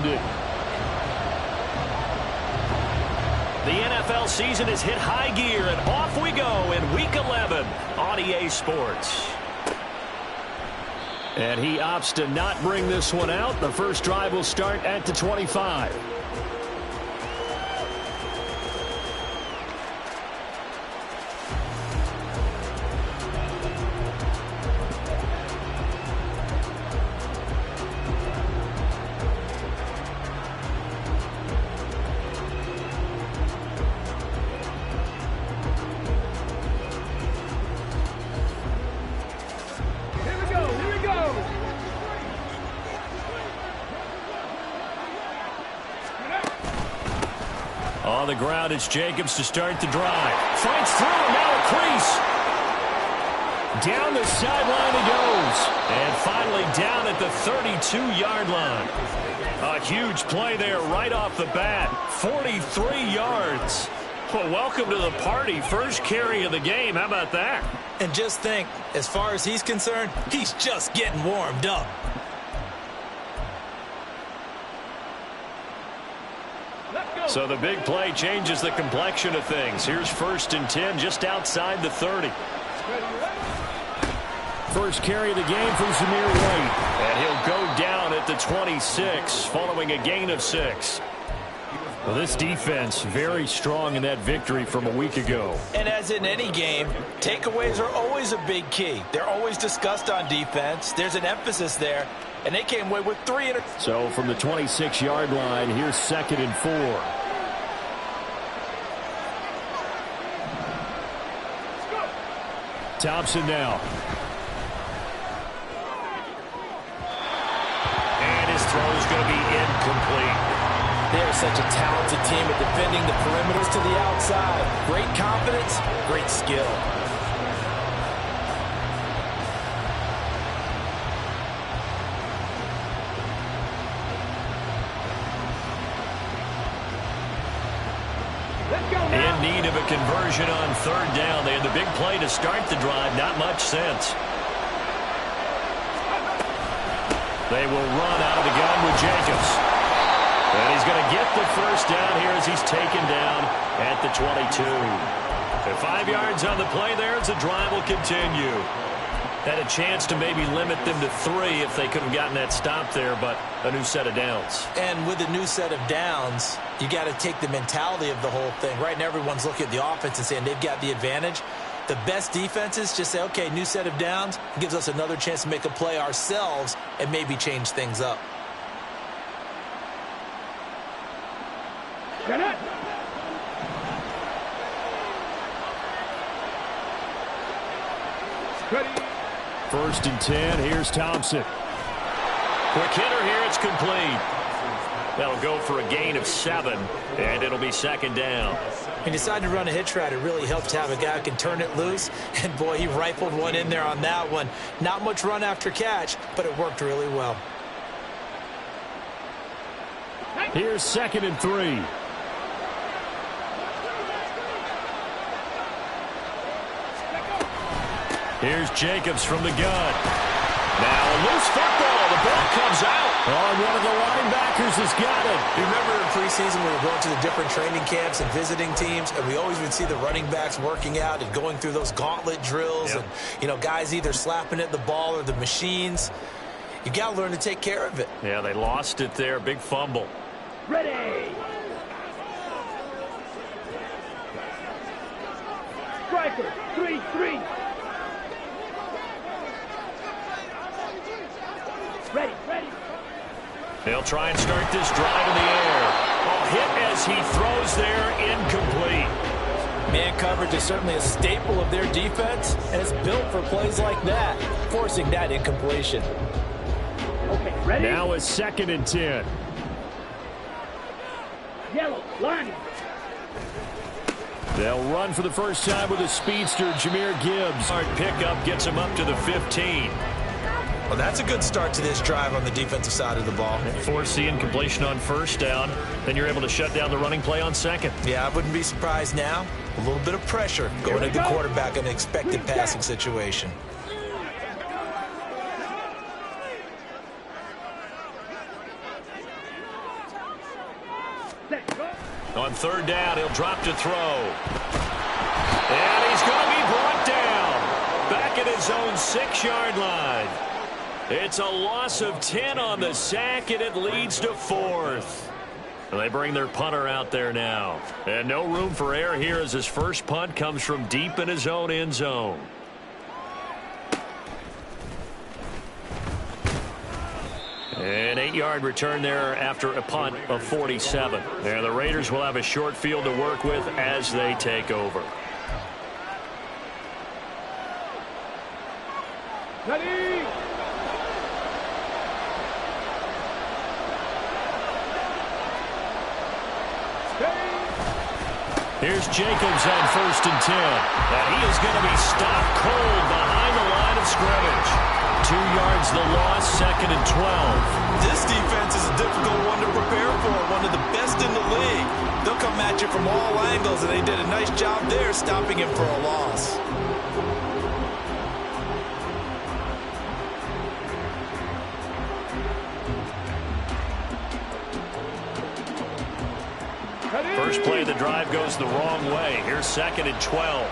ended. The NFL season has hit high gear, and off we go in Week 11 on EA Sports. And he opts to not bring this one out. The first drive will start at the 25. On the ground, it's Jacobs to start the drive. Fights through, and now a crease. Down the sideline he goes. And finally down at the 32-yard line. A huge play there right off the bat. 43 yards. Well, welcome to the party. First carry of the game. How about that? And just think, as far as he's concerned, he's just getting warmed up. So the big play changes the complexion of things. Here's 1st and 10 just outside the 30. First carry of the game for Zamir White. And he'll go down at the 26 following a gain of 6. Well, this defense very strong in that victory from a week ago. And as in any game, takeaways are always a big key. They're always discussed on defense. There's an emphasis there. And they came away with 3. So from the 26-yard line, here's 2nd and 4. Thompson now. And his throw is going to be incomplete. They're such a talented team at defending the perimeters to the outside. Great confidence, great skill. In need of a conversion on 3rd down. They had the big play to start the drive. Not much sense. They will run out of the gun with Jacobs. And he's going to get the first down here as he's taken down at the 22. And 5 yards on the play there as the drive will continue. Had a chance to maybe limit them to 3 if they could have gotten that stop there, but a new set of downs. And with a new set of downs, you got to take the mentality of the whole thing. Right now, everyone's looking at the offense and saying they've got the advantage. The best defenses just say, okay, new set of downs. It gives us another chance to make a play ourselves and maybe change things up. Get it. Ready. 1st and 10. Here's Thompson. Quick hitter here. It's complete. That'll go for a gain of 7, and it'll be 2nd down. He decided to run a hitch route. It really helped to have a guy who can turn it loose. And, boy, he rifled one in there on that one. Not much run after catch, but it worked really well. Here's 2nd and 3. Here's Jacobs from the gun. Now a loose football. The ball comes out. Oh, one of the linebackers has got it. You remember in preseason we were going to the different training camps and visiting teams, and we always would see the running backs working out and going through those gauntlet drills. Yep. And, you know, guys either slapping at the ball or the machines. You got to learn to take care of it. Yeah, they lost it there. Big fumble. Ready. Striker. 3-3. Ready. They'll try and start this drive in the air. A hit as he throws there, incomplete. Man coverage is certainly a staple of their defense, and it's built for plays like that, forcing that incompletion. Okay, ready? Now it's 2nd and 10. Yellow, line. They'll run for the first time with a speedster, Jahmyr Gibbs. Hard pickup gets him up to the 15. Well, that's a good start to this drive on the defensive side of the ball. Force the incompletion on 1st down. Then you're able to shut down the running play on 2nd. Yeah, I wouldn't be surprised now. A little bit of pressure going at the quarterback in an expected passing situation. Set, go. On third down, he'll drop to throw. And he's going to be brought down. Back at his own 6-yard line. It's a loss of 10 on the sack, and it leads to 4th. They bring their punter out there now. And no room for error here as his first punt comes from deep in his own end zone. An 8-yard return there after a punt of 47. And the Raiders will have a short field to work with as they take over. Ready. Here's Jacobs on 1st and 10. And he is going to be stopped cold behind the line of scrimmage. 2 yards the loss, 2nd and 12. This defense is a difficult one to prepare for, one of the best in the league. They'll come at you from all angles, and they did a nice job there stopping him for a loss. First play of the drive goes the wrong way. Here's 2nd and 12.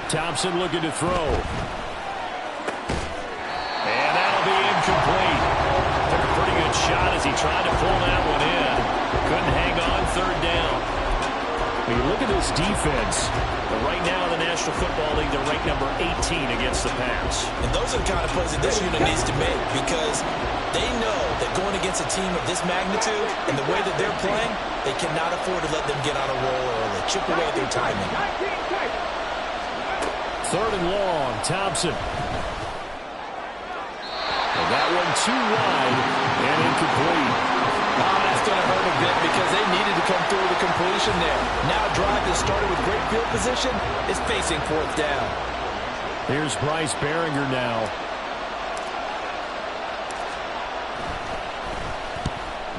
Thompson looking to throw. And that'll be incomplete. Took a pretty good shot as he tried to pull that one in. Couldn't hang on 3rd down. When you look at this defense, right now in the National Football League, they're ranked number 18 against the pass. And those are the kind of plays that this unit needs to make, because they know that going against a team of this magnitude and the way that they're playing, they cannot afford to let them get on a roll early, chip away at their timing. 3rd and long, Thompson. And that one too wide and incomplete. Oh, that's going to hurt a bit because they needed to come through with a completion there. Now a drive that started with great field position is facing 4th down. Here's Bryce Behringer now.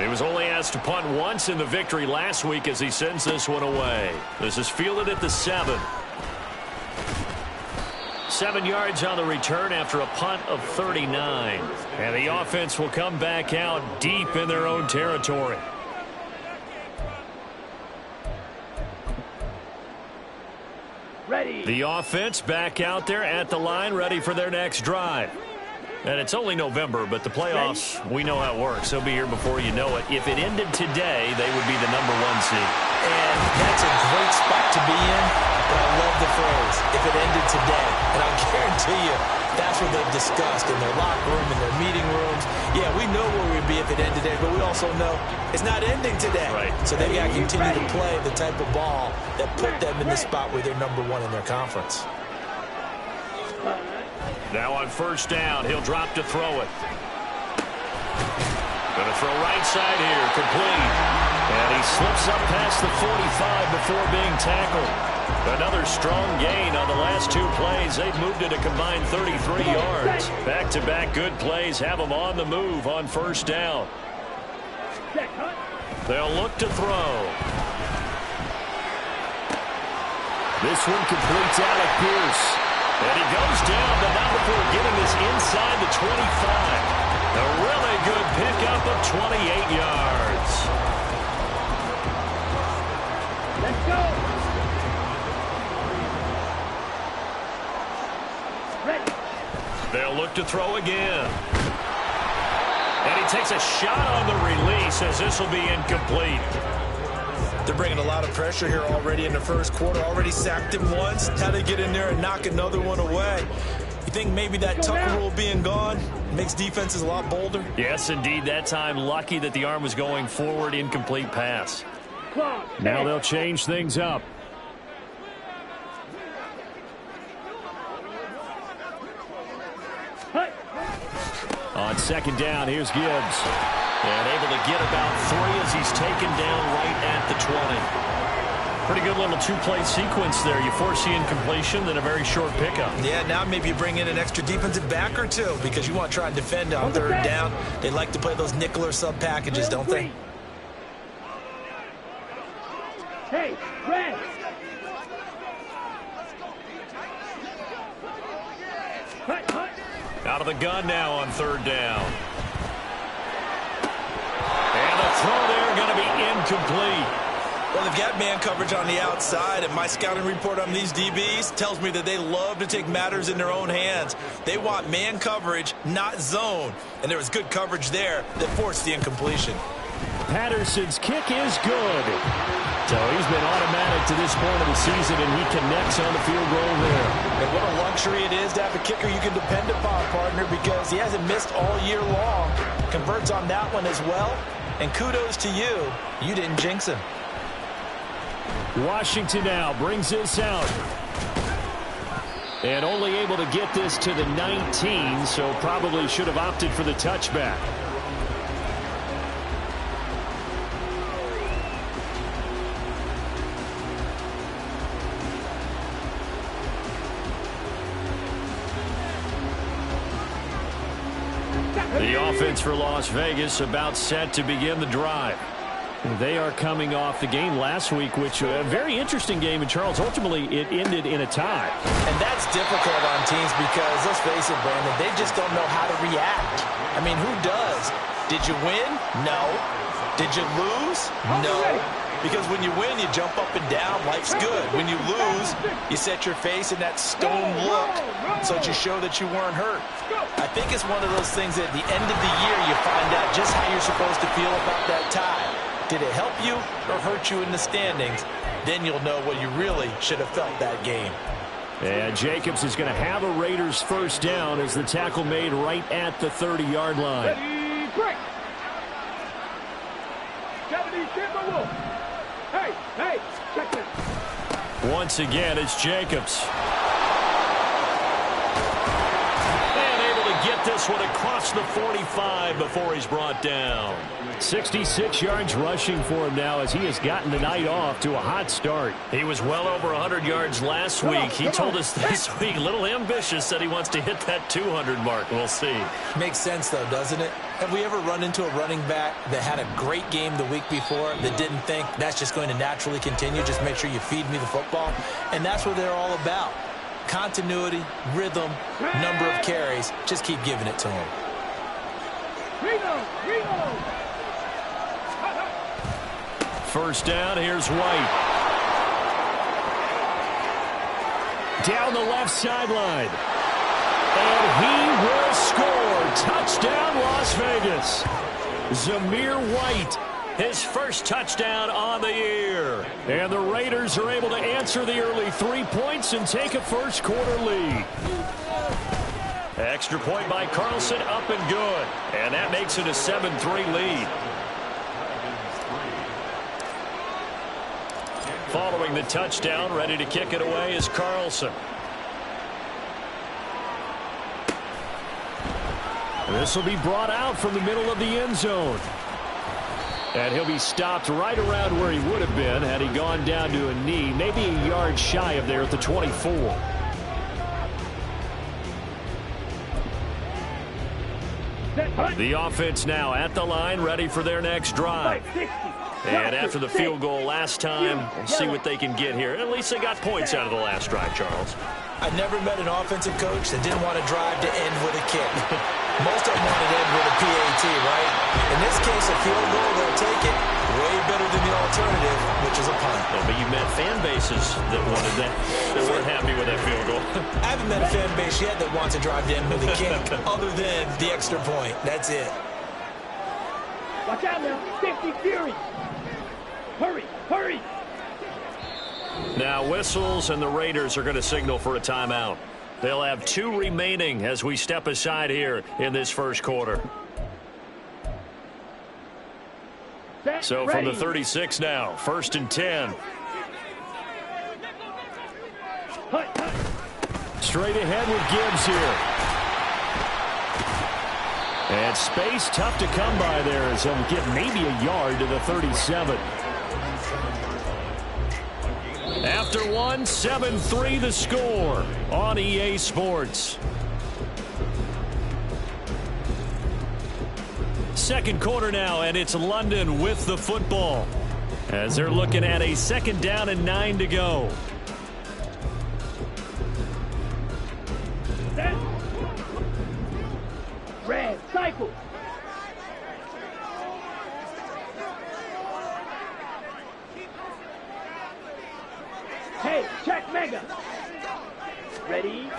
He was only asked to punt once in the victory last week as he sends this one away. This is fielded at the 7. 7 yards on the return after a punt of 39. And the offense will come back out deep in their own territory. Ready. The offense back out there at the line, ready for their next drive. And it's only November, but the playoffs, we know how it works. They'll be here before you know it. If it ended today, they would be the number 1 seed. And that's a great spot to be in, but I love the phrase, if it ended today. And I'll guarantee you, that's what they've discussed in their locker room, in their meeting rooms. Yeah, we know where we'd be if it ended today, but we also know it's not ending today. Right. So they've got to continue to play the type of ball that put them in the spot where they're number 1 in their conference. Now on 1st down, he'll drop to throw it. Going to throw right side here, complete. And he slips up past the 45 before being tackled. Another strong gain on the last 2 plays. They've moved it a combined 33 yards. Back-to-back good plays have them on the move on 1st down. They'll look to throw. This one completes Alec Pierce. And he goes down, but not before getting this inside the 25. A really good pickup of 28 yards. Let's go. Ready. They'll look to throw again. And he takes a shot on the release as this will be incomplete. They're bringing a lot of pressure here already in the first quarter. Already sacked him once. How they get in there and knock another one away. You think maybe that Tucker rule being gone makes defenses a lot bolder? Yes, indeed. That time, lucky that the arm was going forward. Incomplete pass. Now they'll change things up. On 2nd down, here's Gibbs. And able to get about 3 as he's taken down right at the 20. Pretty good little 2-play sequence there. You force the incompletion, then a very short pickup. Yeah, now maybe you bring in an extra defensive back or 2 because you want to try and defend on 3rd down. They like to play those nickel or sub packages, don't they? Hey, Red. Out of the gun now on 3rd down. And the throw there going to be incomplete. Well, they've got man coverage on the outside, and my scouting report on these DBs tells me that they love to take matters in their own hands. They want man coverage, not zone. And there was good coverage there that forced the incompletion. Patterson's kick is good. So he's been automatic to this point of the season, and he connects on the field goal there. And what a luxury it is to have a kicker you can depend upon, partner, because he hasn't missed all year long. Converts on that one as well. And kudos to you. You didn't jinx him. Washington now brings this out. And only able to get this to the 19, so probably should have opted for the touchback. The offense for Las Vegas about set to begin the drive. They are coming off the game last week, which a very interesting game in Charles. Ultimately, it ended in a tie. And that's difficult on teams because, let's face it, Brandon, they just don't know how to react. I mean, who does? Did you win? No. Did you lose? No. Because when you win, you jump up and down. Life's good. When you lose, you set your face in that stone look so that you show that you weren't hurt. I think it's one of those things that at the end of the year you find out just how you're supposed to feel about that tie. Did it help you or hurt you in the standings? Then you'll know what you really should have felt that game. And Jacobs is going to have a Raiders first down as the tackle made right at the 30-yard line. Ready, break. 70 Timberwolves. Hey, check this. Once again, it's Jacobs. And able to get this one across the 45 before he's brought down. 66 yards rushing for him now as he has gotten the night off to a hot start. He was well over 100 yards last week. He told us this week, a little ambitious, said he wants to hit that 200 mark. We'll see. Makes sense, though, doesn't it? Have we ever run into a running back that had a great game the week before that didn't think that's just going to naturally continue? Just make sure you feed me the football. And that's what they're all about. Continuity, rhythm, number of carries. Just keep giving it to him. Reno. First down, here's White. Down the left sideline. And he will score. Touchdown, Las Vegas. Zamir White, his first touchdown on the year. And the Raiders are able to answer the early 3 points and take a first quarter lead. Extra point by Carlson, up and good. And that makes it a 7-3 lead. Following the touchdown, ready to kick it away is Carlson. This will be brought out from the middle of the end zone. And he'll be stopped right around where he would have been had he gone down to a knee, maybe a yard shy of there at the 24. The offense now at the line, ready for their next drive. And after the field goal last time, we'll see what they can get here. At least they got points out of the last drive, Charles. I never met an offensive coach that didn't want to drive to end with a kick. Most of them want to end with a PAT, right? In this case, a field goal, they'll take it. Way better than the alternative, which is a punt. Yeah, but you met fan bases that wanted that. They weren't happy with that field goal. I haven't met a fan base yet that wants to drive to end with a kick, other than the extra point. That's it. Watch out now. Safety Fury. Hurry. Now whistles, and the Raiders are going to signal for a timeout. They'll have 2 remaining as we step aside here in this first quarter. So from the 36 now, 1st and 10. Straight ahead with Gibbs here. And space tough to come by there as he'll get maybe a yard to the 37. After one, 7-3 the score on EA Sports. Second quarter now, and it's London with the football as they're looking at a 2nd down and 9 to go. rifle. Hey, check mega. Ready?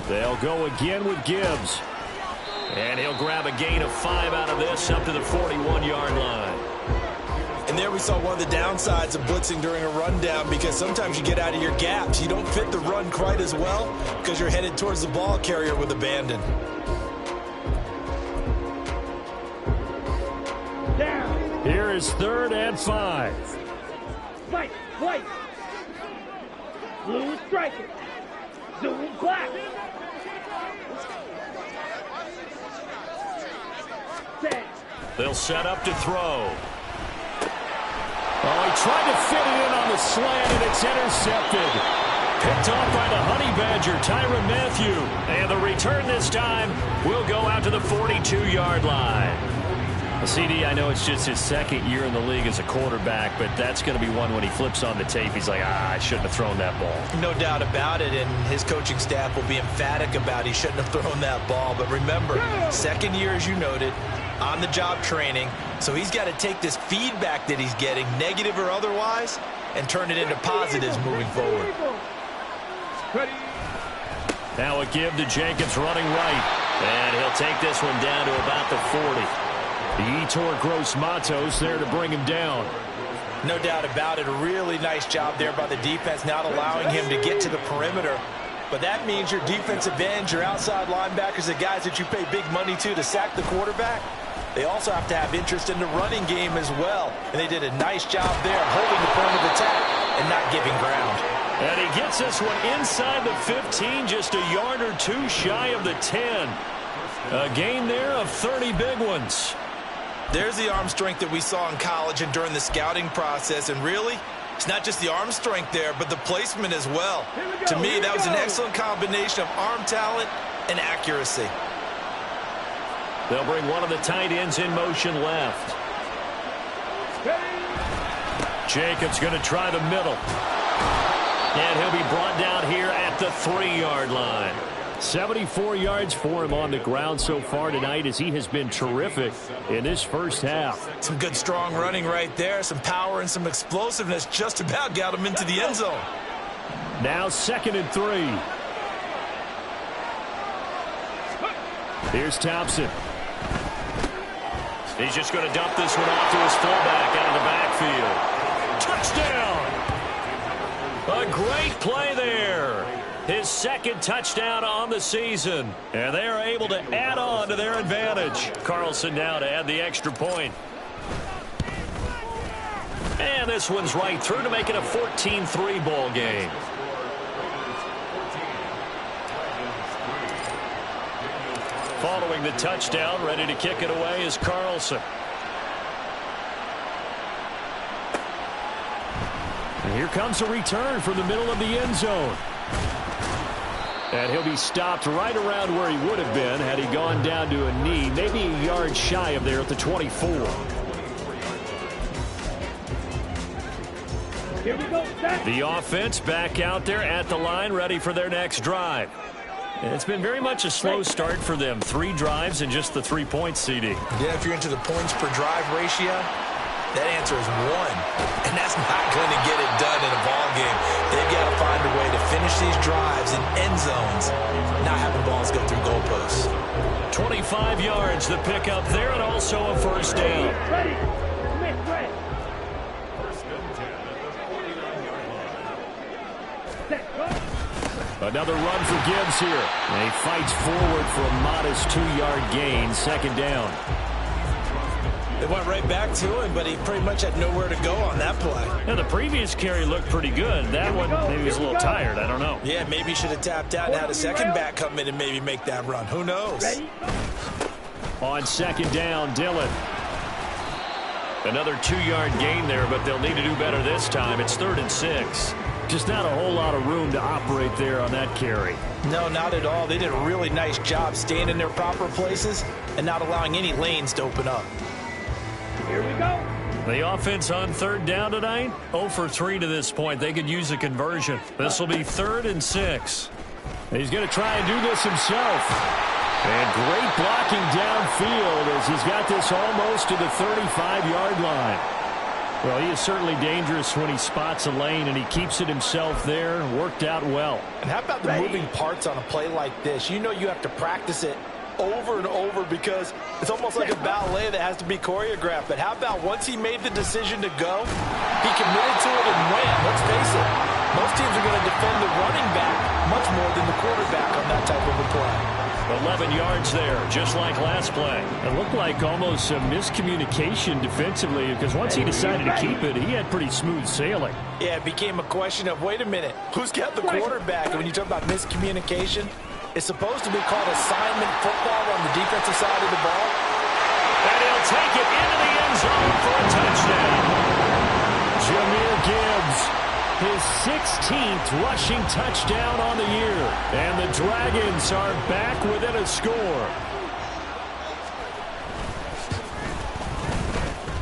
They'll go again with Gibbs. And he'll grab a gain of 5 out of this up to the 41-yard line. And there we saw one of the downsides of blitzing during a rundown, because sometimes you get out of your gaps. You don't fit the run quite as well because you're headed towards the ball carrier with abandon. Down. Here is 3rd and 5. Fight, white. Blue striker. Zoom black. Set. They'll set up to throw. Oh, he tried to fit it in on the slant, and it's intercepted. Picked off by the Honey Badger, Tyrann Mathieu. And the return this time will go out to the 42-yard line. Well, CD, I know it's just his 2nd year in the league as a quarterback, but that's going to be one when he flips on the tape. He's like, I shouldn't have thrown that ball. No doubt about it, and his coaching staff will be emphatic about he shouldn't have thrown that ball. But remember, 2nd year, as you noted, on-the-job training. So he's got to take this feedback that he's getting, negative or otherwise, and turn it into positives moving forward. Now a give to Jenkins running right. And he'll take this one down to about the 40. Yetur Gross-Matos there to bring him down. No doubt about it. A really nice job there by the defense, not allowing him to get to the perimeter. But that means your defensive ends, your outside linebackers, the guys that you pay big money to sack the quarterback, they also have to have interest in the running game as well. And they did a nice job there holding the point of attack and not giving ground. And he gets this one inside the 15, just a yard or 2 shy of the 10. A gain there of 30 big ones. There's the arm strength that we saw in college and during the scouting process. And really, it's not just the arm strength there, but the placement as well. To me, that was an excellent combination of arm talent and accuracy. They'll bring one of the tight ends in motion left. Jacobs going to try the middle. And he'll be brought down here at the 3-yard line. 74 yards for him on the ground so far tonight, as he has been terrific in this first half. Some good strong running right there. Some power and some explosiveness just about got him into the end zone. Now 2nd and 3. Here's Thompson. He's just going to dump this one off to his fullback out of the backfield. Touchdown! A great play there. His 2nd touchdown on the season. And they are able to add on to their advantage. Carlson now to add the extra point. And this one's right through to make it a 14-3 ball game. Following the touchdown, ready to kick it away is Carlson. And here comes a return from the middle of the end zone. And he'll be stopped right around where he would have been had he gone down to a knee, maybe a yard shy of there at the 24. Here we go, set. The offense back out there at the line, ready for their next drive. And it's been very much a slow start for them. 3 drives and just the 3 points, CD. Yeah, if you're into the points per drive ratio, that answer is 1. And that's not going to get it done in a ball game. They've got to find a way to finish these drives in end zones, not having balls go through goalposts. 25 yards the pickup there, and also a first down. Ready. Smith, ready. Set, go. Another run for Gibbs here. And he fights forward for a modest 2-yard gain, 2nd down. They went right back to him, but he pretty much had nowhere to go on that play. Now, the previous carry looked pretty good. That one, maybe he was a little tired. I don't know. Yeah, maybe he should have tapped out and had a second back come in and maybe make that run. Who knows? Ready. On 2nd down, Dillon. Another 2-yard gain there, but they'll need to do better this time. It's 3rd and 6. Just not a whole lot of room to operate there on that carry. No, not at all. They did a really nice job staying in their proper places and not allowing any lanes to open up. Here we go. The offense on 3rd down tonight, 0 for 3 to this point. They could use a conversion. This will be 3rd and 6. He's going to try and do this himself. And great blocking downfield as he's got this almost to the 35-yard line. Well, he is certainly dangerous when he spots a lane, and he keeps it himself there. Worked out well. And how about the moving parts on a play like this? You know you have to practice it over and over because it's almost like a ballet that has to be choreographed. But how about once he made the decision to go, he committed to it and ran. Let's face it, most teams are going to defend the running back much more than the quarterback on that type of a play. 11 yards there, just like last play. It looked like almost a miscommunication defensively because once he decided to keep it, he had pretty smooth sailing. Yeah, it became a question of, wait a minute, who's got the quarterback? And when you talk about miscommunication, it's supposed to be called assignment football on the defensive side of the ball. And he'll take it into the end zone for a touchdown. Jahmyr Gibbs, his 16th rushing touchdown on the year. And the Dragons are back within a score.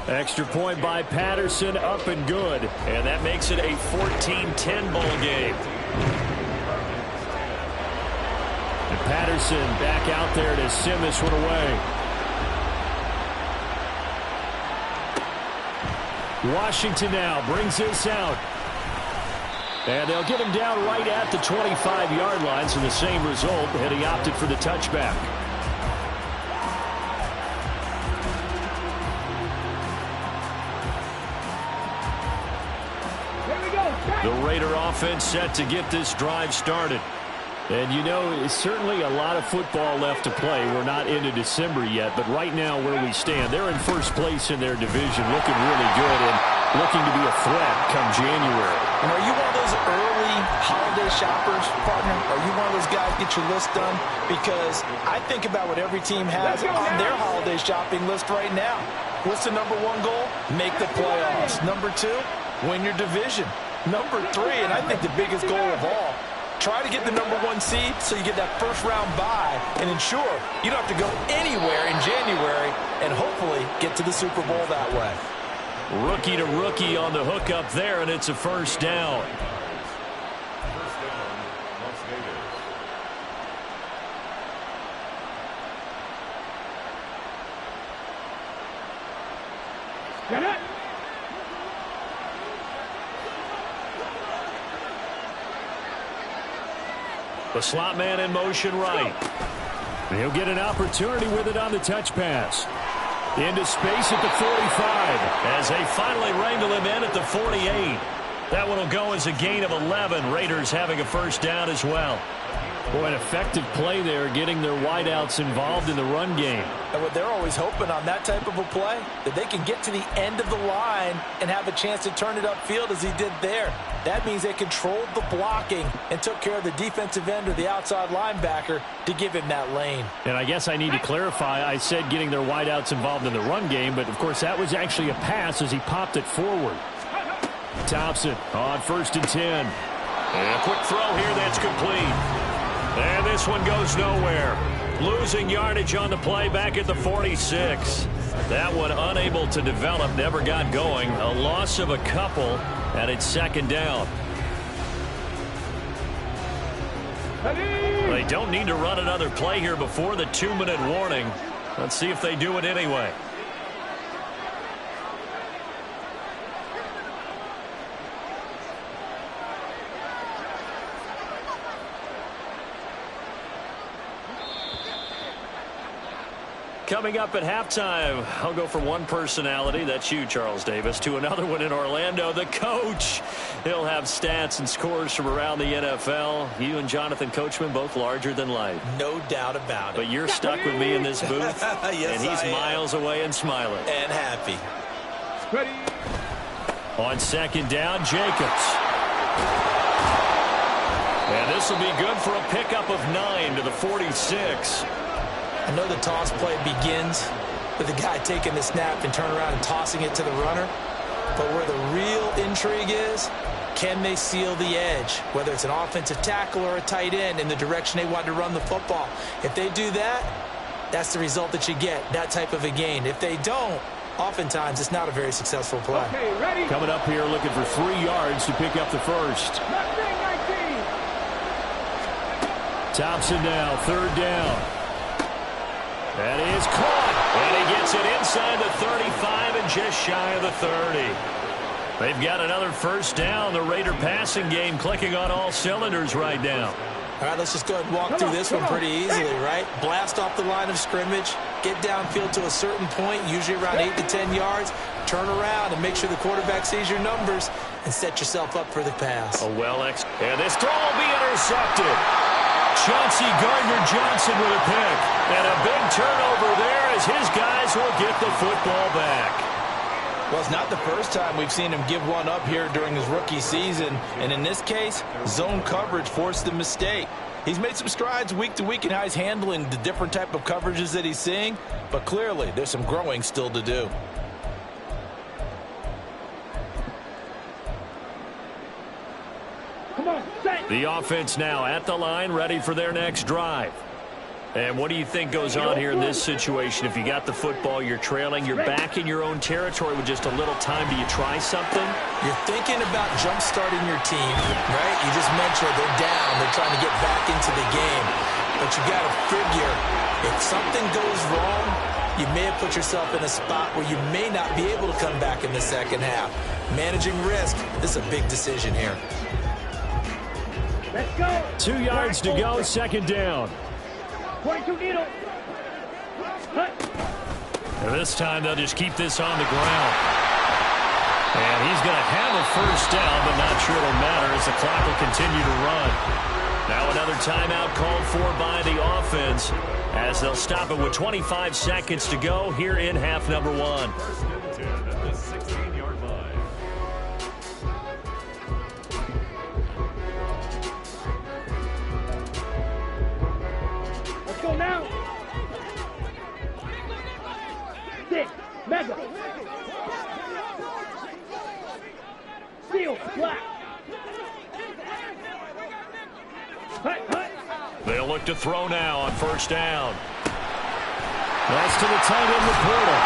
Extra point by Patterson, up and good. And that makes it a 14-10 ball game. And Patterson back out there to send this one away. Washington now brings this out. And they'll get him down right at the 25-yard line, so the same result, and he opted for the touchback. The Raider offense set to get this drive started. And, you know, it's certainly a lot of football left to play. We're not into December yet, but right now where we stand, they're in first place in their division, looking really good and looking to be a threat come January. And are you one of those early holiday shoppers, partner? Are you one of those guys get your list done? Because I think about what every team has on their holiday shopping list right now. What's the number one goal? Make the playoffs. Number two, win your division. Number three, and I think the biggest goal of all, try to get the number one seed so you get that first round bye and ensure you don't have to go anywhere in January and hopefully get to the Super Bowl that way. Rookie to rookie on the hook up there, and it's a first down. Get it. The slot man in motion right. And he'll get an opportunity with it on the touch pass. Into space at the 45 as they finally wrangle him in at the 48. That one will go as a gain of 11. Raiders having a first down as well. Boy, an effective play there, getting their wideouts involved in the run game. And what they're always hoping on that type of a play, that they can get to the end of the line and have a chance to turn it upfield as he did there. That means they controlled the blocking and took care of the defensive end or the outside linebacker to give him that lane. And I guess I need to clarify, I said getting their wideouts involved in the run game, but of course that was actually a pass as he popped it forward. Thompson on 1st and 10. And a quick throw here that's complete. And this one goes nowhere. Losing yardage on the play back at the 46. That one unable to develop, never got going. A loss of a couple, and it's second down. They don't need to run another play here before the 2-minute warning. Let's see if they do it anyway. Coming up at halftime, I'll go from one personality, that's you, Charles Davis, to another one in Orlando, the coach. He'll have stats and scores from around the NFL. You and Jonathan Coachman, both larger than life. No doubt about it. But you're stuck with me in this booth, yes, and he's miles away and smiling. And happy. Ready. On second down, Jacobs. And this will be good for a pickup of 9 to the 46. I know the toss play begins with the guy taking the snap and turning around and tossing it to the runner. But where the real intrigue is, can they seal the edge, whether it's an offensive tackle or a tight end, in the direction they want to run the football? If they do that, that's the result that you get, that type of a gain. If they don't, oftentimes it's not a very successful play. Okay, ready. Coming up here looking for 3 yards to pick up the first. 19. Thompson now, 3rd down. That is caught. And he gets it inside the 35 and just shy of the 30. They've got another first down. The Raider passing game clicking on all cylinders right now. All right, let's just go ahead and walk through this one pretty easily, right? Blast off the line of scrimmage, get downfield to a certain point, usually around 8 to 10 yards, turn around and make sure the quarterback sees your numbers and set yourself up for the pass. And this throw will be intercepted. Chauncey Gardner-Johnson with a pick. And a big turnover there as his guys will get the football back. Well, it's not the first time we've seen him give one up here during his rookie season. And in this case, zone coverage forced the mistake. He's made some strides week to week in how he's handling the different type of coverages that he's seeing. But clearly, there's some growing still to do. Come on, set. The offense now at the line, ready for their next drive. And what do you think goes on here in this situation? If you got the football, you're trailing, you're back in your own territory with just a little time. Do you try something? You're thinking about jump-starting your team, right? You just mentioned they're down. They're trying to get back into the game. But you got to figure, if something goes wrong, you may have put yourself in a spot where you may not be able to come back in the second half. Managing risk, this is a big decision here. Let's go. 2 yards to go, second down. 22 needle. And this time they'll just keep this on the ground. And he's going to have a first down, but not sure it'll matter as the clock will continue to run. Now another timeout called for by the offense as they'll stop it with 25 seconds to go here in half number one. Go now. 6. Mega. Seal. Black. They'll look to throw now on first down. That's to the tight end, Laporta.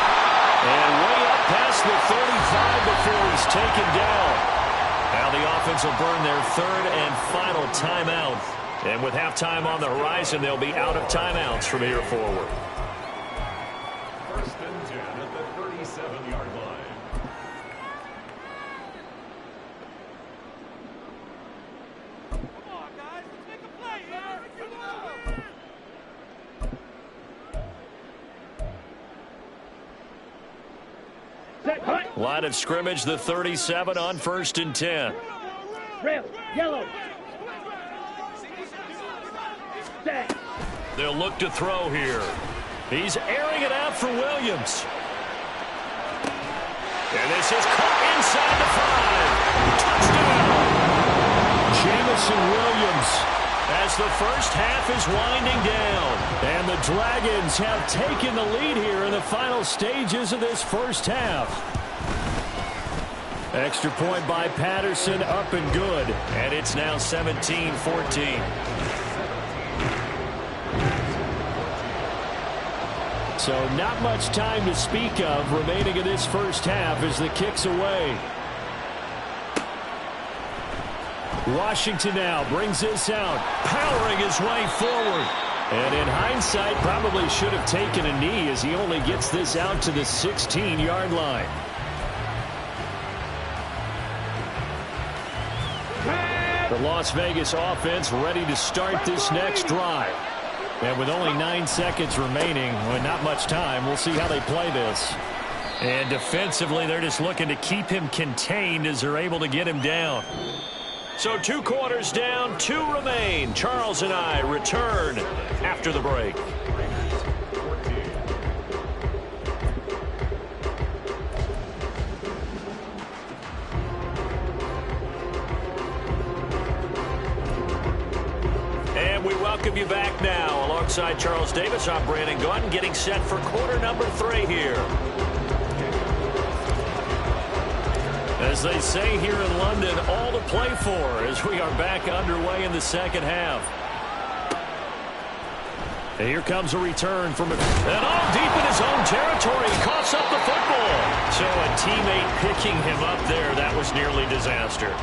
And way up past the 35 before he's taken down. Now the offense will burn their third and final timeout. And with halftime on the horizon, they'll be out of timeouts from here forward. First and 10 at the 37-yard line. Come on, guys. Let's make a play here. Come on. Set. Line of scrimmage, the 37 on first and 10. Red. Yellow. They'll look to throw here. He's airing it out for Williams. And this is caught inside the 5. Touchdown! Jamison Williams as the first half is winding down. And the Dragons have taken the lead here in the final stages of this first half. Extra point by Patterson, up and good. And it's now 17-14. So not much time to speak of remaining in this first half as the kick's away. Washington now brings this out, powering his way forward. And in hindsight, probably should have taken a knee as he only gets this out to the 16-yard line. The Las Vegas offense ready to start this next drive. And with only 9 seconds remaining, with not much time, we'll see how they play this. And defensively, they're just looking to keep him contained as they're able to get him down. So 2 quarters down, 2 remain. Charles and I return after the break. We welcome you back now. Alongside Charles Davis, I'm Brandon Gaudin, getting set for quarter number 3 here. As they say here in London, all to play for as we are back underway in the second half. And here comes a return from and all deep in his own territory. He coughs up the football. So a teammate picking him up there, that was nearly disaster.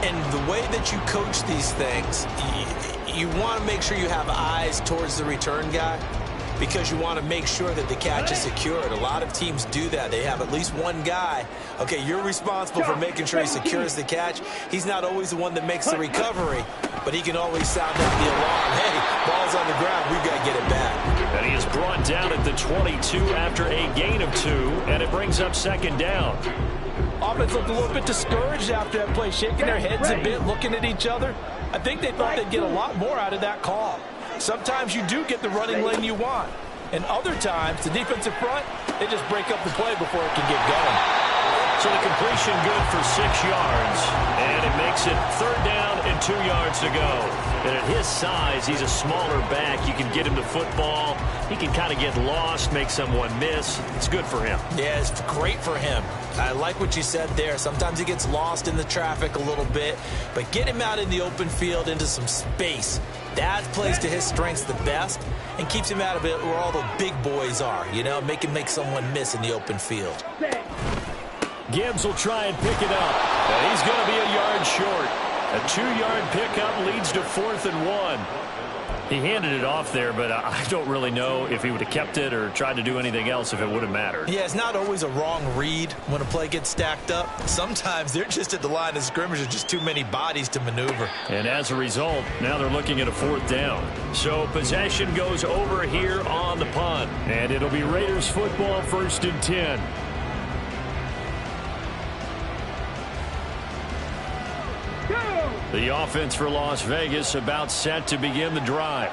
And the way that you coach these things, you want to make sure you have eyes towards the return guy. because you want to make sure that the catch is secured. A lot of teams do that. They have at least one guy. Okay, you're responsible for making sure he secures the catch. He's not always the one that makes the recovery, but he can always sound out the alarm. Hey, ball's on the ground. We've got to get it back. And he is brought down at the 22 after a gain of 2, and it brings up second down. Offense looked a little bit discouraged after that play, shaking their heads a bit, looking at each other. I think they thought they'd get a lot more out of that call. Sometimes you do get the running lane you want, and other times, the defensive front, they just break up the play before it can get going. So the completion good for 6 yards, and it makes it 3rd down and 2 yards to go. And at his size, he's a smaller back. You can get him the football. He can kind of get lost, make someone miss. It's good for him. Yeah, it's great for him. I like what you said there. Sometimes he gets lost in the traffic a little bit, but get him out in the open field into some space. That plays to his strengths the best and keeps him out of it where all the big boys are, you know, make someone miss in the open field. Gibbs will try and pick it up. And he's going to be a yard short. A 2-yard pickup leads to 4th and 1. He handed it off there, but I don't really know if he would have kept it or tried to do anything else if it would have mattered. Yeah, it's not always a wrong read when a play gets stacked up. Sometimes they're just at the line of scrimmage. There's just too many bodies to maneuver. And as a result, now they're looking at a 4th down. So possession goes over here on the punt. And it'll be Raiders football, 1st and 10. The offense for Las Vegas about set to begin the drive.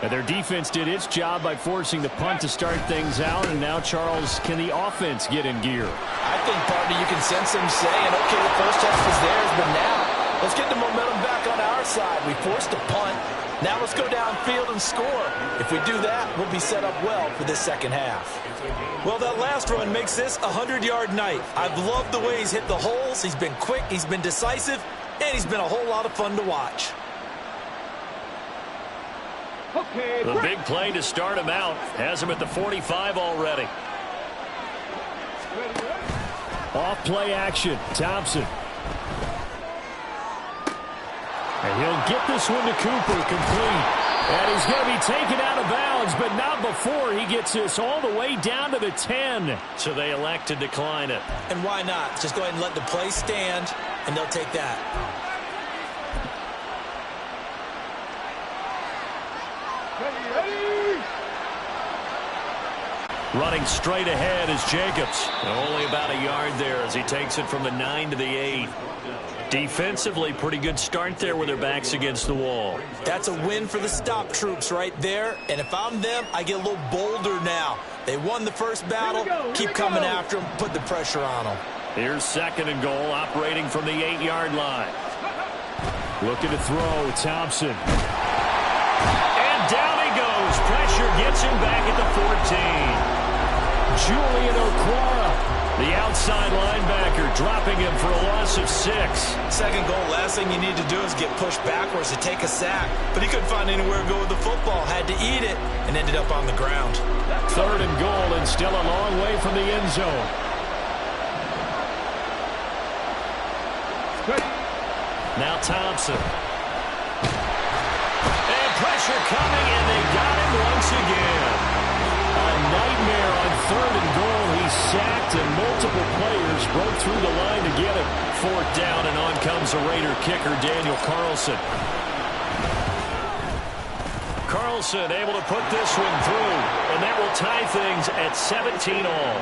And their defense did its job by forcing the punt to start things out. And now, Charles, can the offense get in gear? I think, partner, you can sense them saying, okay, the first test was theirs, but now let's get the momentum back on our side. We forced a punt. Now let's go downfield and score. If we do that, we'll be set up well for this second half. Well, that last run makes this a 100-yard night. I've loved the way he's hit the holes. He's been quick. He's been decisive. And he's been a whole lot of fun to watch. Okay, the big play to start him out has him at the 45 already. Off play action, Thompson. And he'll get this one to Cooper, complete. And he's going to be taken out of bounds, but not before he gets this all the way down to the 10. So they elect to decline it. And why not? Just go ahead and let the play stand, and they'll take that. Running straight ahead is Jacobs. Only about a yard there as he takes it from the 9 to the 8. Defensively, pretty good start there with their backs against the wall. That's a win for the stop troops right there. And if I'm them, I get a little bolder now. They won the first battle. Keep coming after them. Put the pressure on them. Here's 2nd and goal, operating from the 8-yard line. Looking to throw, Thompson. And down he goes. Pressure gets him back at the 14. Julian Okwara, the outside linebacker, dropping him for a loss of 6. 2nd goal, last thing you need to do is get pushed backwards to take a sack. But he couldn't find anywhere to go with the football. Had to eat it and ended up on the ground. 3rd and goal and still a long way from the end zone. Now Thompson. And pressure coming, and they got him once again. A nightmare on 3rd and goal. He sacked, and multiple players broke through the line to get him. 4th down, and on comes the Raider kicker, Daniel Carlson. Carlson able to put this one through, and that will tie things at 17 all.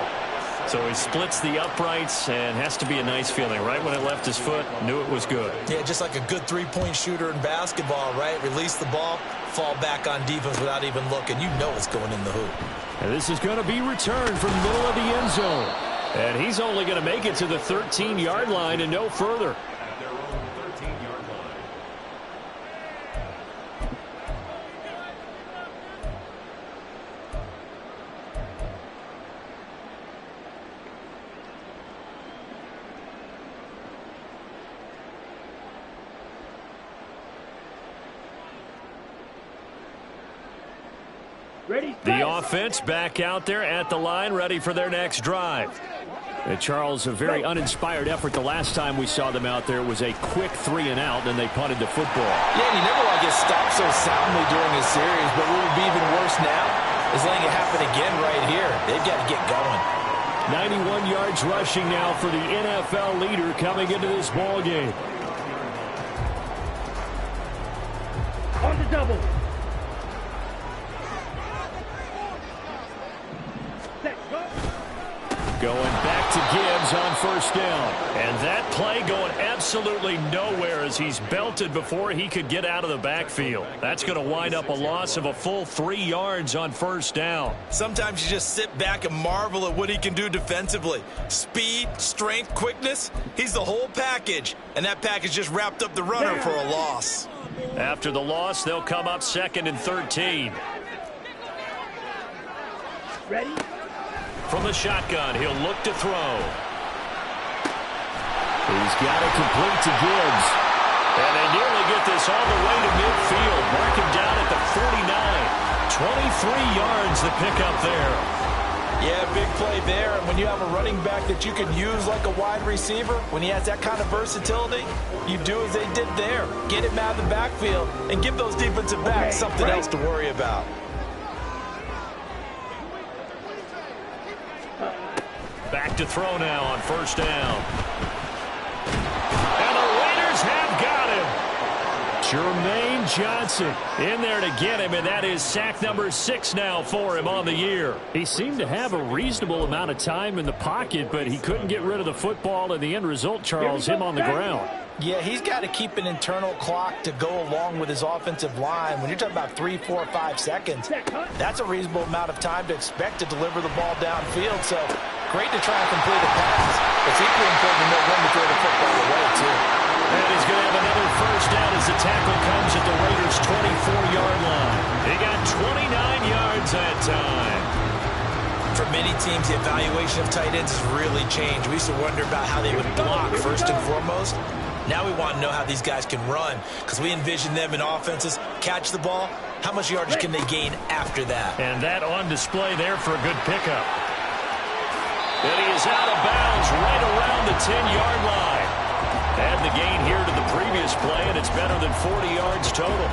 So he splits the uprights, and has to be a nice feeling. Right when it left his foot, knew it was good. Yeah, just like a good three-point shooter in basketball, right? Release the ball, fall back on defense without even looking. You know it's going in the hoop. And this is going to be returned from the middle of the end zone. And he's only going to make it to the 13-yard line and no further. The offense back out there at the line, ready for their next drive. Charles, a very uninspired effort the last time we saw them out there. It was a quick 3-and-out, and they punted the football. Yeah, and you never want to get stopped so soundly during a series, but what would be even worse now? is letting it happen again right here. They've got to get going. 91 yards rushing now for the NFL leader coming into this ball game. On the double. Set, go. Going back to Gibbs on first down. And that play going absolutely nowhere as he's belted before he could get out of the backfield. That's going to wind up a loss of a full 3 yards on first down. Sometimes you just sit back and marvel at what he can do defensively. Speed, strength, quickness. He's the whole package. And that package just wrapped up the runner for a loss. After the loss, they'll come up 2nd and 13. Ready? From the shotgun, he'll look to throw. He's got it complete to Gibbs. And they nearly get this all the way to midfield. Mark him down at the 49. 23 yards the pickup there. Yeah, big play there. And when you have a running back that you can use like a wide receiver, when he has that kind of versatility, you do as they did there. Get him out of the backfield and give those defensive backs something else to worry about. Back to throw now on first down. And the Raiders have got him. Jermaine Johnson in there to get him, and that is sack number 6 now for him on the year. He seemed to have a reasonable amount of time in the pocket, but he couldn't get rid of the football, and the end result, Charles, him on the ground. Yeah, he's got to keep an internal clock to go along with his offensive line. When you're talking about 3, 4, 5 seconds, that's a reasonable amount of time to expect to deliver the ball downfield. So great to try and complete a pass. It's equally important to know when to throw the football away, too. And he's going to have another first down as the tackle comes at the Raiders' 24-yard line. He got 29 yards that time. For many teams, the evaluation of tight ends has really changed. We used to wonder about how they would block first and foremost. Now we want to know how these guys can run, because we envision them in offenses catch the ball. How much yardage can they gain after that? And that on display there for a good pickup. And he is out of bounds right around the 10-yard line. Add the gain here to the previous play, and it's better than 40 yards total.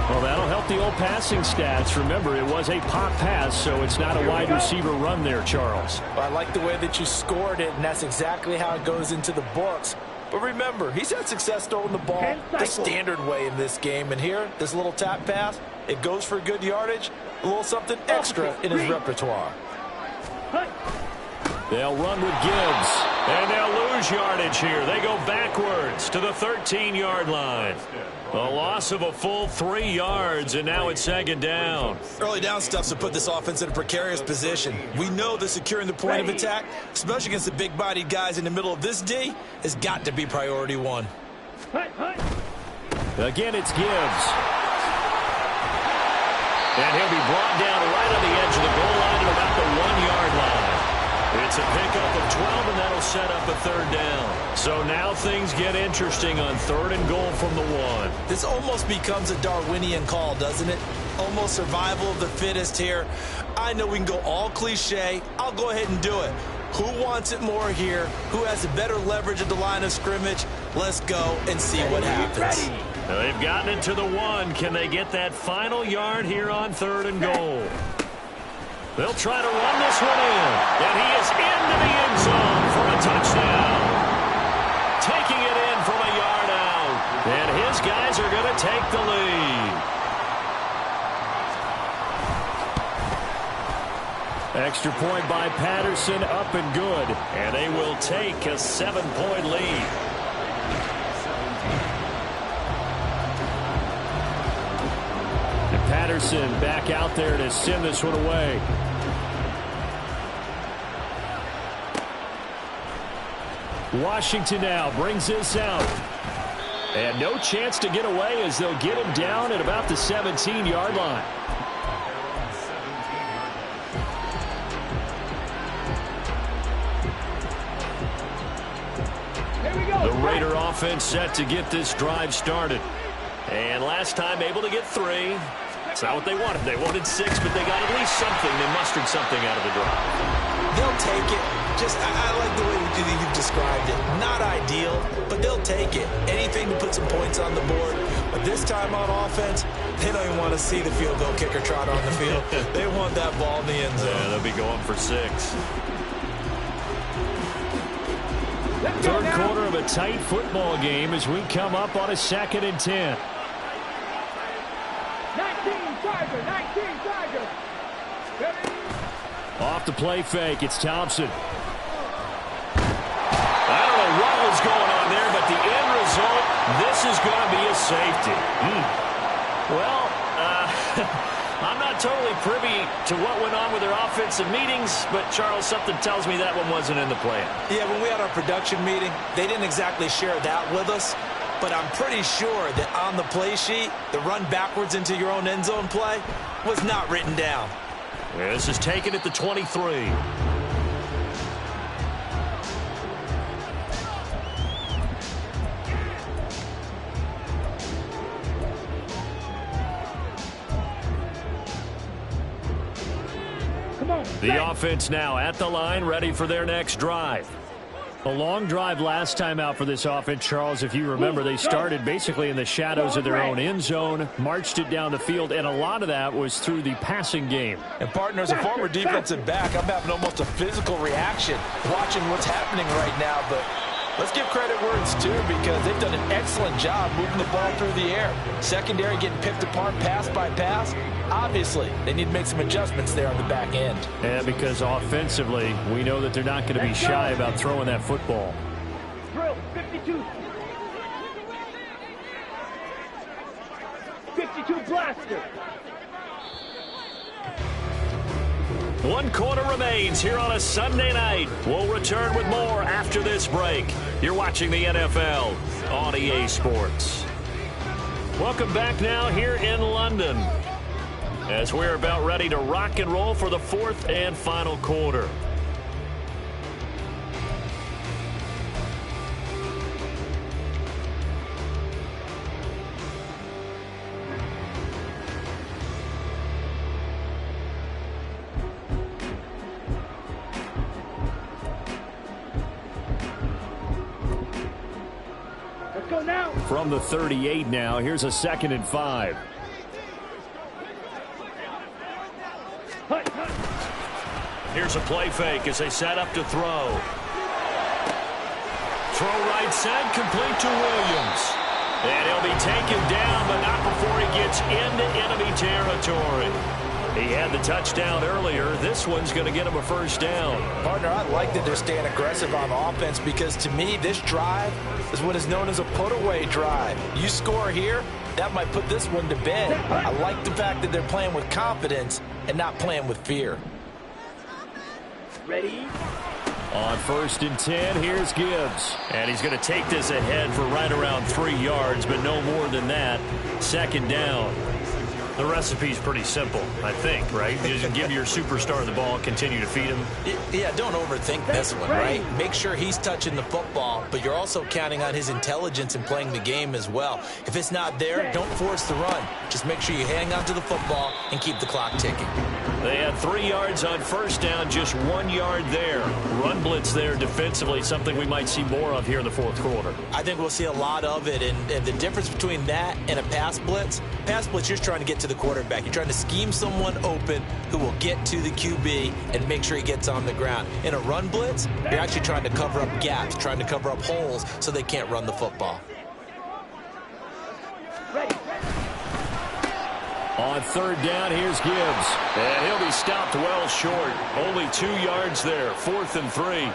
Well, that'll help the old passing stats. Remember, it was a pop pass, so it's not a wide receiver run there, Charles. Well, I like the way that you scored it, and that's exactly how it goes into the books. But remember, he's had success throwing the ball the standard way in this game. And here, this little tap pass, it goes for good yardage, a little something extra in his repertoire. They'll run with Gibbs, and they'll lose yardage here. They go backwards to the 13-yard line. A loss of a full 3 yards, and now it's 2nd down. Early down stuff's to put this offense in a precarious position. We know that securing the point of attack, especially against the big-bodied guys in the middle of this D, has got to be priority 1. Again, it's Gibbs. And he'll be brought down right on the edge of the goal line at about the 1-yard line. It's a pickup of 12, and that'll set up a 3rd down. So now things get interesting on 3rd and goal from the 1. This almost becomes a Darwinian call, doesn't it? Almost survival of the fittest here. I know we can go all cliche. I'll go ahead and do it. Who wants it more here? Who has a better leverage at the line of scrimmage? Let's go and see what happens. They've gotten it to the 1. Can they get that final yard here on 3rd and goal? They'll try to run this one in. And he is into the end zone for a touchdown. Taking it in from a yard out. And his guys are going to take the lead. Extra point by Patterson, up and good. And they will take a 7-point lead. And Patterson back out there to send this one away. Washington now brings this out. And no chance to get away as they'll get him down at about the 17-yard line. The Raider offense set to get this drive started. And last time able to get 3. That's not what they wanted. They wanted 6, but they got at least something. They mustered something out of the drive. They'll take it. I like the way you've described it. Not ideal, but they'll take it. Anything to put some points on the board. But this time on offense, they don't even want to see the field goal kicker trot on the field. They want that ball in the end zone. Yeah, they'll be going for 6. Third quarter of a tight football game as we come up on a 2nd and 10. 19 Chargers. Off the play fake, it's Thompson. I don't know what was going on there, but the end result, this is going to be a safety. Well, I'm not totally privy to what went on with their offensive meetings, but, Charles, something tells me that one wasn't in the plan. Yeah, when we had our production meeting, they didn't exactly share that with us, but I'm pretty sure that on the play sheet, the run backwards into your own end zone play was not written down. Yeah, this is taken at the 23. The offense now at the line, ready for their next drive. A long drive last time out for this offense, Charles. If you remember, they started basically in the shadows of their own end zone, marched it down the field, and a lot of that was through the passing game. And, partner, as a former defensive back, I'm having almost a physical reaction watching what's happening right now. But let's give credit where it's due, because they've done an excellent job moving the ball through the air. Secondary getting picked apart pass by pass. Obviously, they need to make some adjustments there on the back end. Yeah, because offensively, we know that they're not going to be shy about throwing that football. Drill, 52. 52 blaster. 1 quarter remains here on a Sunday night. We'll return with more after this break. You're watching the NFL on EA Sports. Welcome back now here in London, as we're about ready to rock and roll for the 4th and final quarter. Let's go now. From the 38 now, here's a 2nd and 5. Here's a play fake as they set up to throw. Throw right side, complete to Williams. And he'll be taken down, but not before he gets into enemy territory. He had the touchdown earlier. This one's going to get him a 1st down. Partner, I like that they're staying aggressive on offense, because to me, this drive is what is known as a put-away drive. You score here, that might put this one to bed. I like the fact that they're playing with confidence and not playing with fear. Ready? On 1st and 10, here's Gibbs. And he's going to take this ahead for right around 3 yards, but no more than that. 2nd down. The recipe's pretty simple, I think, right? You just give your superstar the ball, continue to feed him. Yeah, don't overthink this one, right? Make sure he's touching the football, but you're also counting on his intelligence in playing the game as well. If it's not there, don't force the run. Just make sure you hang on to the football and keep the clock ticking. They had 3 yards on 1st down, just 1 yard there. Run blitz there defensively, something we might see more of here in the 4th quarter. I think we'll see a lot of it, and the difference between that and a pass blitz, you're just trying to get to the quarterback. You're trying to scheme someone open who will get to the QB and make sure he gets on the ground. In a run blitz, you're actually trying to cover up gaps, trying to cover up holes so they can't run the football. Ready. On 3rd down, here's Gibbs. And he'll be stopped well short. Only 2 yards there. 4th and 3.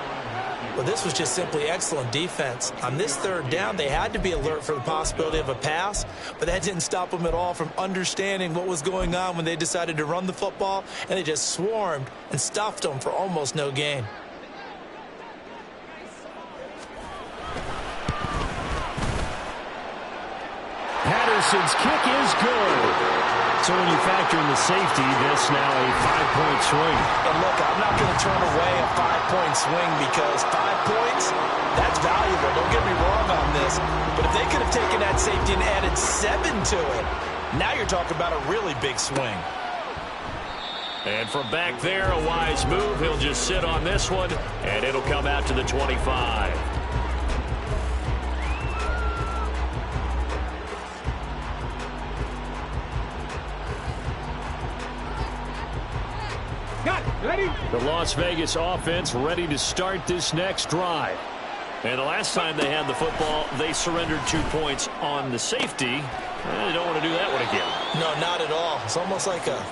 Well, this was just simply excellent defense. On this 3rd down, they had to be alert for the possibility of a pass, but that didn't stop them at all from understanding what was going on when they decided to run the football, and they just swarmed and stuffed them for almost no gain. Patterson's kick is good. So when you factor in the safety, this now a 5-point swing. And look, I'm not going to turn away a 5-point swing, because 5 points, that's valuable. Don't get me wrong on this. But if they could have taken that safety and added 7 to it, now you're talking about a really big swing. And from back there, a wise move. He'll just sit on this one, and it'll come out to the 25. Got it. Ready? The Las Vegas offense ready to start this next drive. And the last time they had the football, they surrendered 2 points on the safety. They don't want to do that one again. No, not at all. It's almost like a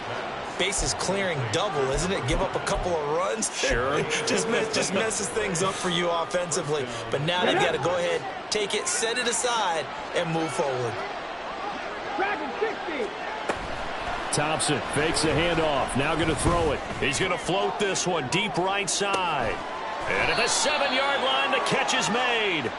bases clearing double, isn't it? Give up a couple of runs. Sure. just messes things up for you offensively. But now they've got to go ahead, take it, set it aside, and move forward. Dragon 60. Thompson fakes a handoff. Now going to throw it. He's going to float this one deep right side. And at the 7-yard line, the catch is made.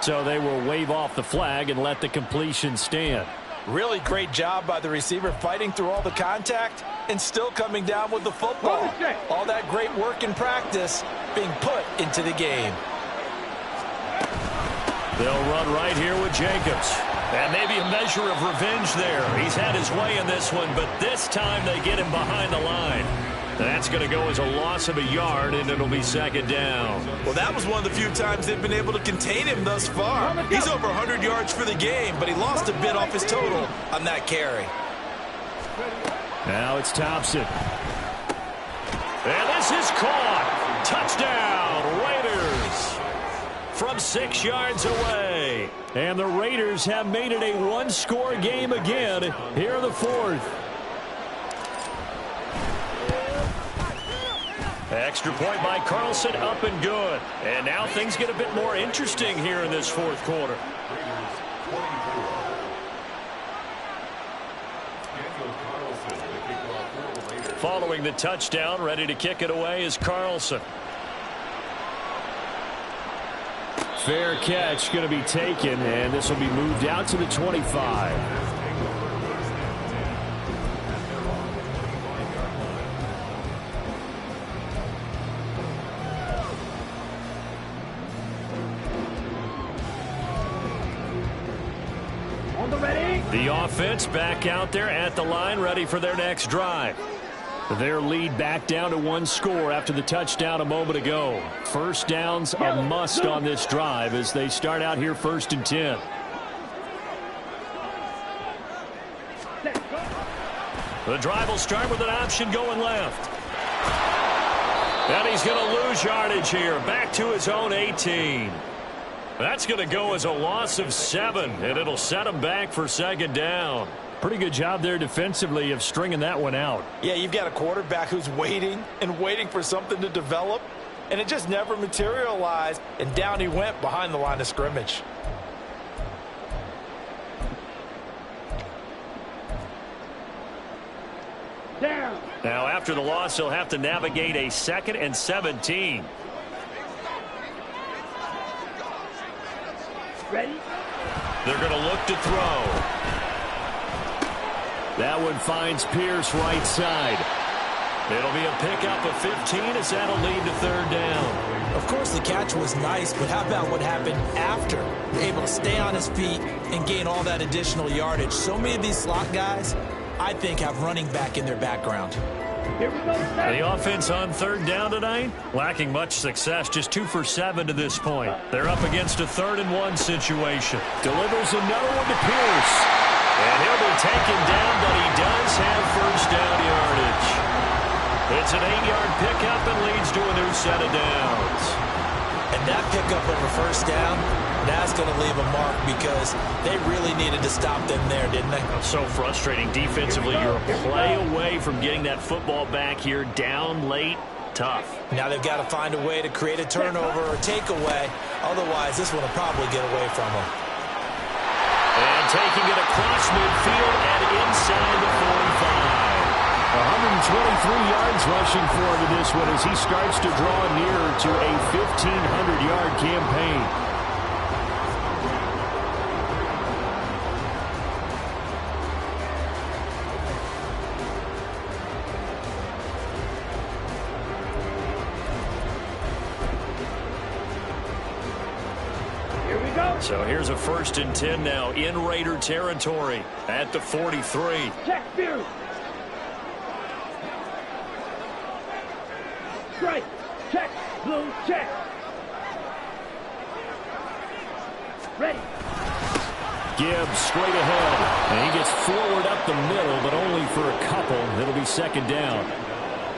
So they will wave off the flag and let the completion stand. Really great job by the receiver fighting through all the contact and still coming down with the football. All that great work in practice being put into the game. They'll run right here with Jacobs. And maybe a measure of revenge there. He's had his way in this one, but this time they get him behind the line. That's going to go as a loss of a yard, and it'll be second down. Well, that was one of the few times they've been able to contain him thus far. He's over 100 yards for the game, but he lost a bit off his total on that carry. Now it's Thompson. And this is caught. Touchdown, Raiders. From 6 yards away. And the Raiders have made it a one-score game again here in the fourth. Extra point by Carlson, up and good. And now things get a bit more interesting here in this fourth quarter. Following the touchdown, ready to kick it away is Carlson. Fair catch going to be taken, and this will be moved out to the 25. The offense back out there at the line, ready for their next drive. Their lead back down to 1 score after the touchdown a moment ago. First down's a must on this drive as they start out here 1st and 10. The drive will start with an option going left. And he's going to lose yardage here, back to his own 18. That's going to go as a loss of 7, and it'll set him back for second down. Pretty good job there defensively of stringing that one out. Yeah, you've got a quarterback who's waiting and waiting for something to develop, and it just never materialized, and down he went behind the line of scrimmage. Down. Now, after the loss, he'll have to navigate a 2nd and 17. Ready? They're going to look to throw. That one finds Pierce right side. It'll be a pickup of 15 as that'll lead to 3rd down. Of course, the catch was nice, but how about what happened after? Able to stay on his feet and gain all that additional yardage. So many of these slot guys, I think, have running back in their background. Here we go. The offense on 3rd down tonight, lacking much success, just 2 for 7 to this point. They're up against a 3rd and 1 situation. Delivers another one to Pierce. And he'll be taken down, but he does have 1st down yardage. It's an 8-yard pickup and leads to a new set of downs. And that pickup of a 1st down, that's going to leave a mark because they really needed to stop them there, didn't they? So frustrating defensively. You're a play away from getting that football back here, down late, tough. Now they've got to find a way to create a turnover or takeaway. Otherwise, this one will probably get away from them. And taking it across midfield and inside the 45. 123 yards rushing for him in this one as he starts to draw nearer to a 1,500-yard campaign. So here's a 1st and 10 now in Raider territory at the 43. Check, Spears. Strike. Check. Blue. Check. Ready. Gibbs straight ahead. And he gets forward up the middle, but only for a couple. It'll be on second down.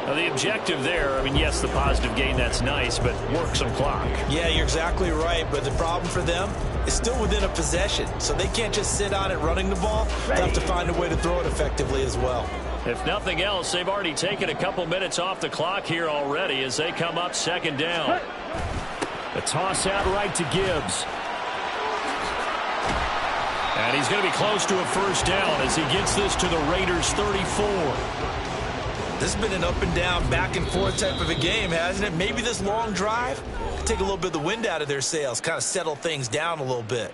Well, the objective there, I mean, yes, the positive gain, that's nice, but work some clock. Yeah, you're exactly right, but the problem for them is still within a possession, so they can't just sit on it running the ball. They have to find a way to throw it effectively as well. If nothing else, they've already taken a couple minutes off the clock here already as they come up second down. A toss out right to Gibbs. And he's going to be close to a first down as he gets this to the Raiders' 34. This has been an up and down, back and forth type of a game, hasn't it? Maybe this long drive could take a little bit of the wind out of their sails, kind of settle things down a little bit.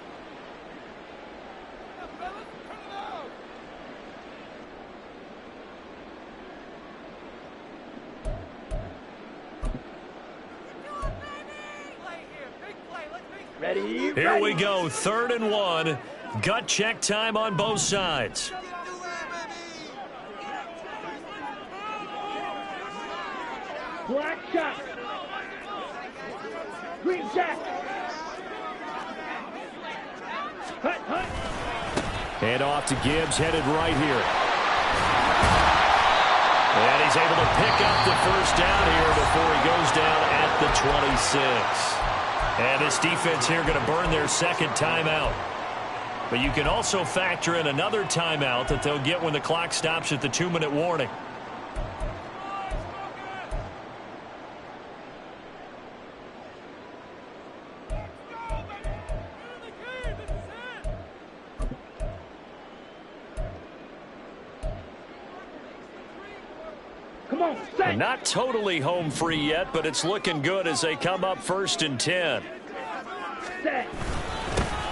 Ready? Here we go, 3rd and 1. Gut check time on both sides. Black shot. Green jack. Hut, hut. Hand off to Gibbs, headed right here. And he's able to pick up the first down here before he goes down at the 26. And this defense here going to burn their second timeout. But you can also factor in another timeout that they'll get when the clock stops at the 2-minute warning. Not totally home free yet, but it's looking good as they come up 1st and 10.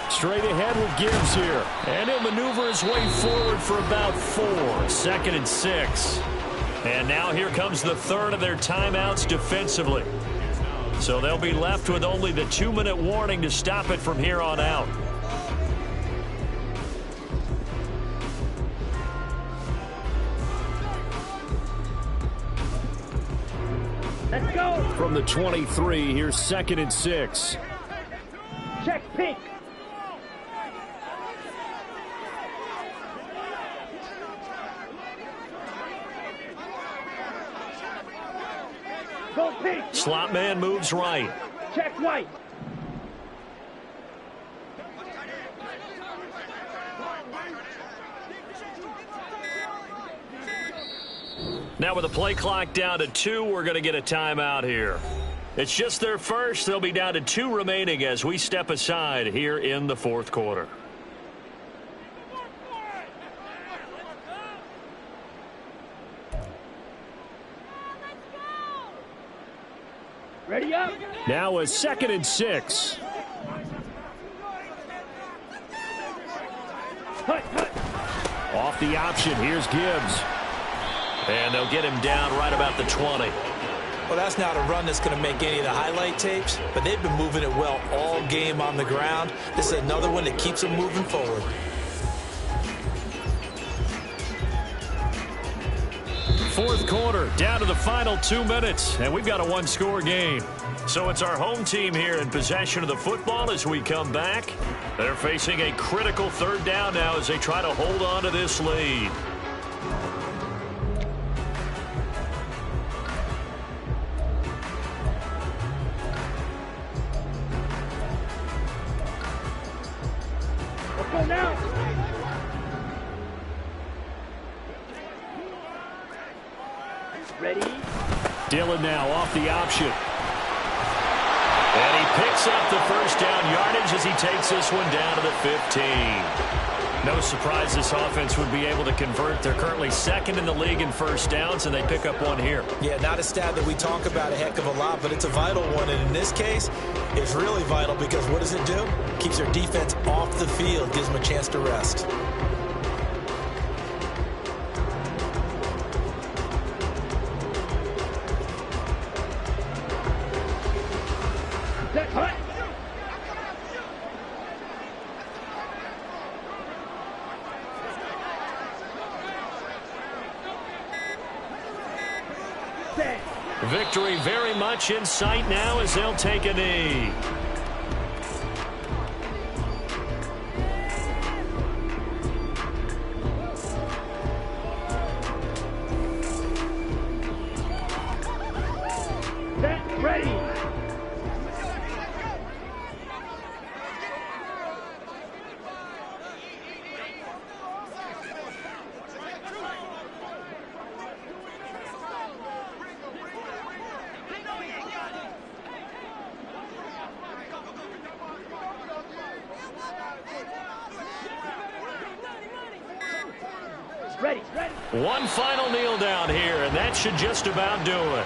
Straight ahead with Gibbs here. And he'll maneuver his way forward for about 4. 2nd and 6. And now here comes the 3rd of their timeouts defensively. So they'll be left with only the 2-minute warning to stop it from here on out. Let's go. From the 23, here's 2nd and 6. Check pink. Go pink. Slot man moves right. Check white. Now with the play clock down to 2, we're going to get a timeout here. It's just their first. They'll be down to 2 remaining as we step aside here in the 4th quarter. Ready up. Now a 2nd and 6. Hut, hut. Off the option, here's Gibbs. And they'll get him down right about the 20. Well, that's not a run that's going to make any of the highlight tapes, but they've been moving it well all game on the ground. This is another one that keeps them moving forward. Fourth quarter, down to the final 2 minutes, and we've got a 1-score game. So it's our home team here in possession of the football as we come back. They're facing a critical 3rd down now as they try to hold on to this lead. Go now. Ready? Dillon now off the option. And he picks up the first down yardage as he takes this one down to the 15. No surprise this offense would be able to convert. They're currently 2nd in the league in first downs, and they pick up one here. Yeah, not a stat that we talk about a heck of a lot, but it's a vital one. And in this case, it's really vital because what does it do? Keeps their defense off the field, gives them a chance to rest. Hut. Victory very much in sight now as they'll take a knee. One final kneel down here, and that should just about do it.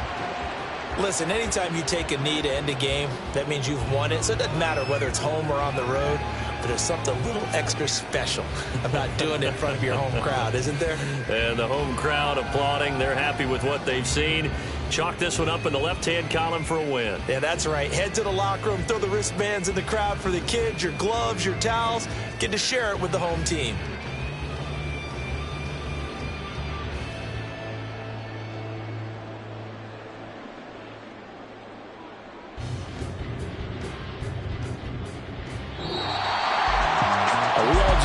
Listen, anytime you take a knee to end a game, that means you've won it. So it doesn't matter whether it's home or on the road, but there's something a little extra special about doing it in front of your home crowd, isn't there? And the home crowd applauding. They're happy with what they've seen. Chalk this one up in the left-hand column for a win. Yeah, that's right. Head to the locker room, throw the wristbands in the crowd for the kids, your gloves, your towels. Get to share it with the home team.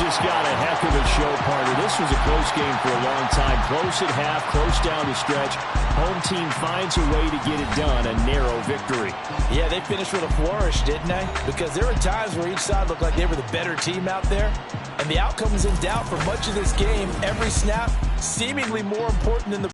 Just got a heck of a show, partner. This was a close game for a long time. Close at half, close down the stretch. Home team finds a way to get it done. A narrow victory. Yeah, they finished with a flourish, didn't they? Because there were times where each side looked like they were the better team out there. And the outcome was in doubt for much of this game. Every snap seemingly more important than the